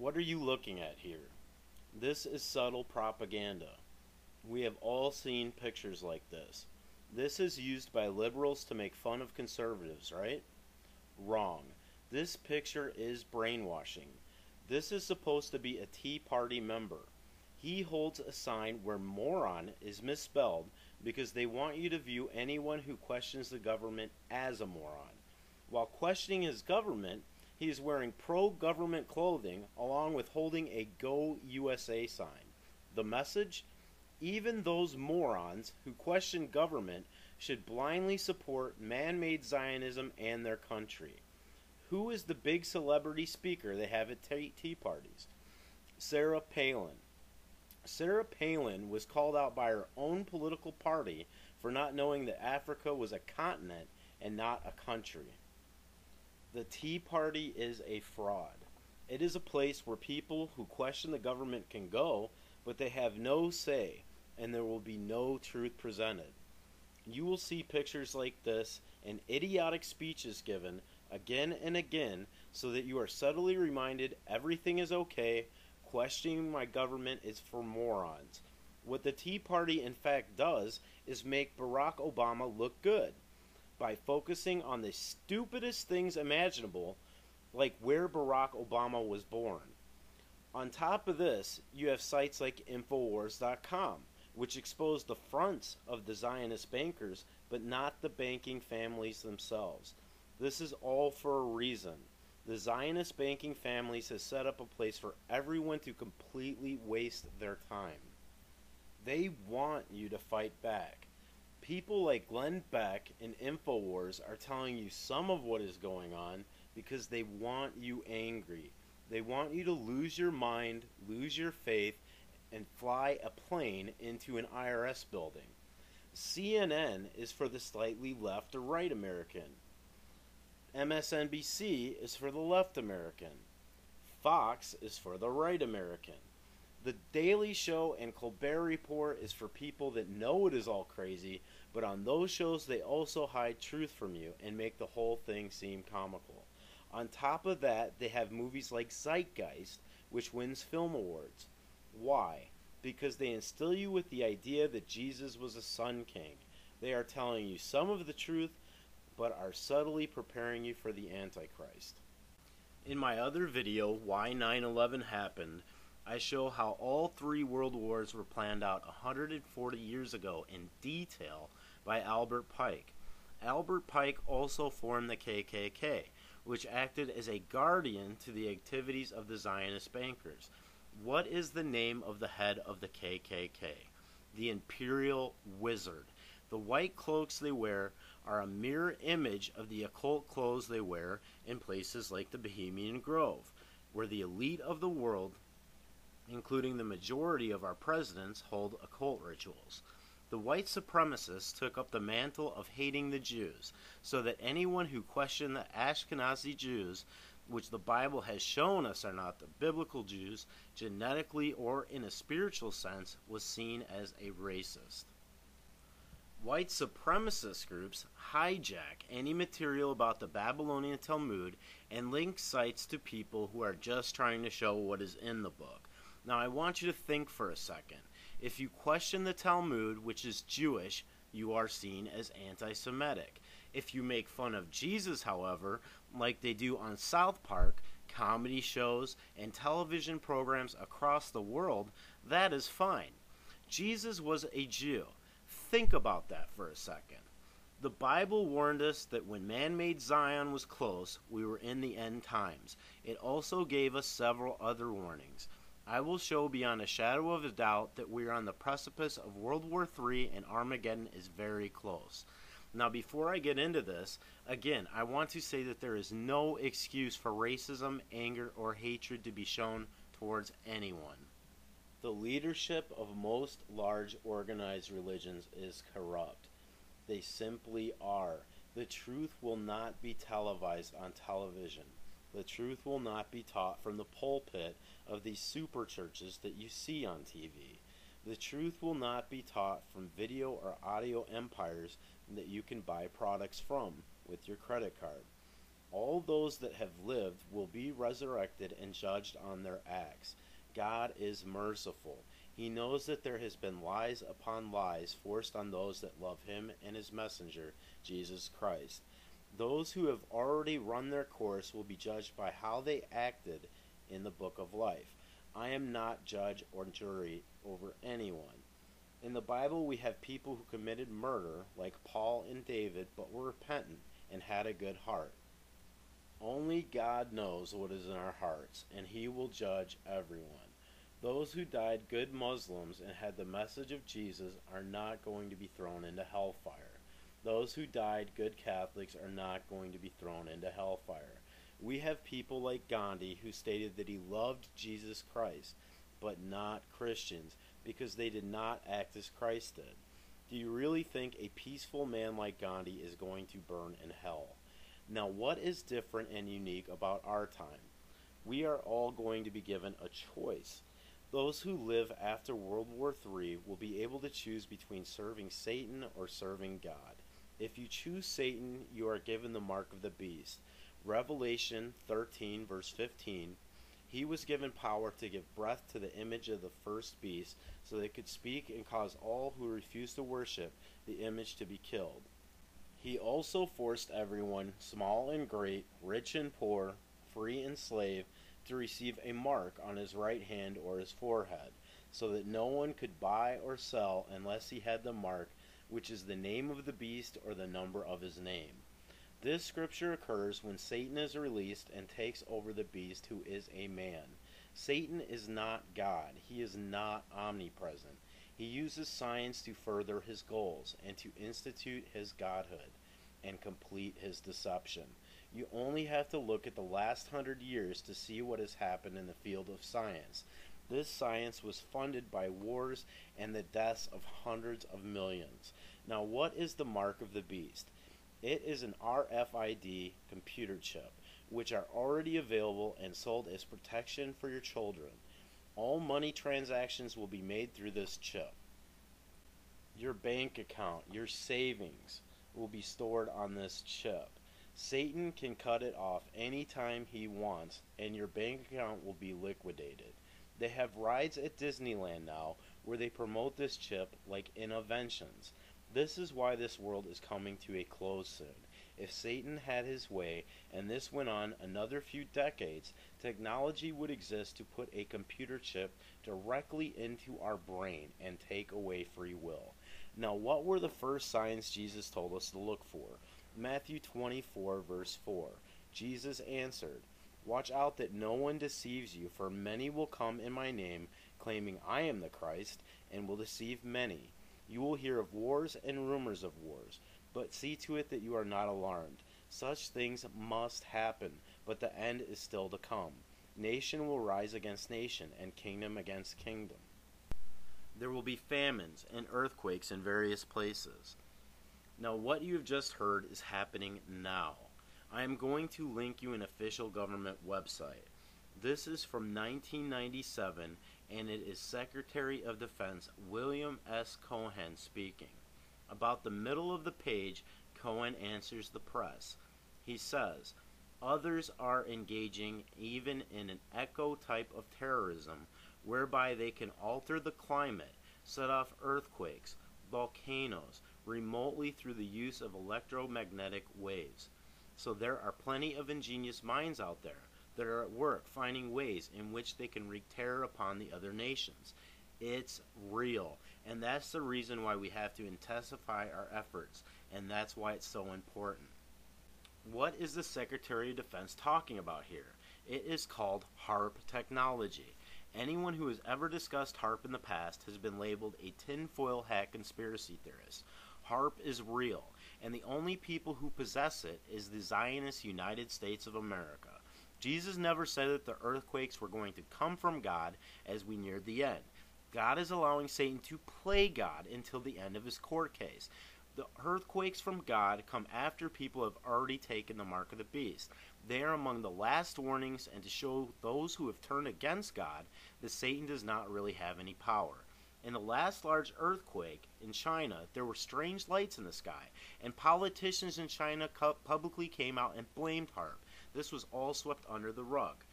What are you looking at here? This is subtle propaganda. We have all seen pictures like this. This is used by liberals to make fun of conservatives, right? Wrong. This picture is brainwashing. This is supposed to be a Tea Party member. He holds a sign where moron is misspelled because they want you to view anyone who questions the government as a moron. While questioning his government, he is wearing pro-government clothing along with holding a Go USA sign. The message? Even those morons who question government should blindly support man-made Zionism and their country. Who is the big celebrity speaker they have at tea parties? Sarah Palin. Sarah Palin was called out by her own political party for not knowing that Africa was a continent and not a country. The Tea Party is a fraud. It is a place where people who question the government can go, but they have no say, and there will be no truth presented. You will see pictures like this and idiotic speeches given again and again so that you are subtly reminded everything is okay, questioning my government is for morons. What the Tea Party in fact does is make Barack Obama look good by focusing on the stupidest things imaginable, like where Barack Obama was born. On top of this, you have sites like Infowars.com, which expose the fronts of the Zionist bankers, but not the banking families themselves. This is all for a reason. The Zionist banking families have set up a place for everyone to completely waste their time. They want you to fight back. People like Glenn Beck and Infowars are telling you some of what is going on because they want you angry. They want you to lose your mind, lose your faith, and fly a plane into an IRS building. CNN is for the slightly left or right American. MSNBC is for the left American. Fox is for the right American. The Daily Show and Colbert Report is for people that know it is all crazy, but on those shows they also hide truth from you and make the whole thing seem comical. On top of that, they have movies like Zeitgeist, which wins film awards. Why? Because they instill you with the idea that Jesus was a sun king. They are telling you some of the truth, but are subtly preparing you for the Antichrist. In my other video, Why 9/11 Happened, I show how all three world wars were planned out 140 years ago in detail by Albert Pike. Albert Pike also formed the KKK, which acted as a guardian to the activities of the Zionist bankers. What is the name of the head of the KKK? The Imperial Wizard. The white cloaks they wear are a mirror image of the occult clothes they wear in places like the Bohemian Grove, where the elite of the world, including the majority of our presidents, hold occult rituals. The white supremacists took up the mantle of hating the Jews, so that anyone who questioned the Ashkenazi Jews, which the Bible has shown us are not the biblical Jews, genetically or in a spiritual sense, was seen as a racist. White supremacist groups hijack any material about the Babylonian Talmud and link sites to people who are just trying to show what is in the book. Now I want you to think for a second. If you question the Talmud, which is Jewish, you are seen as anti-Semitic. If you make fun of Jesus, however, like they do on South Park, comedy shows, and television programs across the world, that is fine. Jesus was a Jew. Think about that for a second. The Bible warned us that when man-made Zion was close, we were in the end times. It also gave us several other warnings. I will show beyond a shadow of a doubt that we are on the precipice of World War III and Armageddon is very close. Now, before I get into this, again, I want to say that there is no excuse for racism, anger, or hatred to be shown towards anyone. The leadership of most large organized religions is corrupt. They simply are. The truth will not be televised on television. The truth will not be taught from the pulpit of these super churches that you see on TV. The truth will not be taught from video or audio empires that you can buy products from with your credit card. All those that have lived will be resurrected and judged on their acts. God is merciful. He knows that there has been lies upon lies forced on those that love him and his messenger, Jesus Christ. Those who have already run their course will be judged by how they acted in the book of life. I am not judge or jury over anyone. In the Bible, we have people who committed murder, like Paul and David, but were repentant and had a good heart. Only God knows what is in our hearts, and he will judge everyone. Those who died good Muslims and had the message of Jesus are not going to be thrown into hellfire. Those who died good Catholics are not going to be thrown into hellfire. We have people like Gandhi who stated that he loved Jesus Christ, but not Christians, because they did not act as Christ did. Do you really think a peaceful man like Gandhi is going to burn in hell? Now, what is different and unique about our time? We are all going to be given a choice. Those who live after World War III will be able to choose between serving Satan or serving God. If you choose Satan, you are given the mark of the beast. Revelation 13, verse 15, he was given power to give breath to the image of the first beast, so they could speak and cause all who refused to worship the image to be killed. He also forced everyone, small and great, rich and poor, free and slave, to receive a mark on his right hand or his forehead, so that no one could buy or sell unless he had the mark, which is the name of the beast or the number of his name. This scripture occurs when Satan is released and takes over the beast, who is a man. Satan is not God. He is not omnipresent. He uses science to further his goals and to institute his godhood and complete his deception. You only have to look at the last 100 years to see what has happened in the field of science. This science was funded by wars and the deaths of hundreds of millions. Now, what is the mark of the beast? It is an RFID computer chip, which are already available and sold as protection for your children. All money transactions will be made through this chip. Your bank account, your savings, will be stored on this chip. Satan can cut it off anytime he wants, and your bank account will be liquidated. They have rides at Disneyland now where they promote this chip like Innoventions. This is why this world is coming to a close soon. If Satan had his way, and this went on another few decades, technology would exist to put a computer chip directly into our brain and take away free will. Now, what were the first signs Jesus told us to look for? Matthew 24, verse 4. Jesus answered, "Watch out that no one deceives you, for many will come in my name, claiming I am the Christ, and will deceive many. You will hear of wars and rumors of wars, but see to it that you are not alarmed. Such things must happen, but the end is still to come. Nation will rise against nation, and kingdom against kingdom. There will be famines and earthquakes in various places." Now, what you have just heard is happening now. I am going to link you an official government website. This is from 1997, and it is Secretary of Defense William S. Cohen speaking. About the middle of the page, Cohen answers the press. He says, "Others are engaging even in an echo type of terrorism, whereby they can alter the climate, set off earthquakes, volcanoes, remotely through the use of electromagnetic waves. So there are plenty of ingenious minds out there that are at work finding ways in which they can wreak terror upon the other nations. It's real, and that's the reason why we have to intensify our efforts, and that's why it's so important." What is the Secretary of Defense talking about here? It is called HARP technology. Anyone who has ever discussed HARP in the past has been labeled a tinfoil hat conspiracy theorist. HARP is real, and the only people who possess it is the Zionist United States of America. Jesus never said that the earthquakes were going to come from God as we neared the end. God is allowing Satan to play God until the end of his court case. The earthquakes from God come after people have already taken the mark of the beast. They are among the last warnings, and to show those who have turned against God that Satan does not really have any power. In the last large earthquake in China, there were strange lights in the sky, and politicians in China publicly came out and blamed HARP. this was all swept under the rug.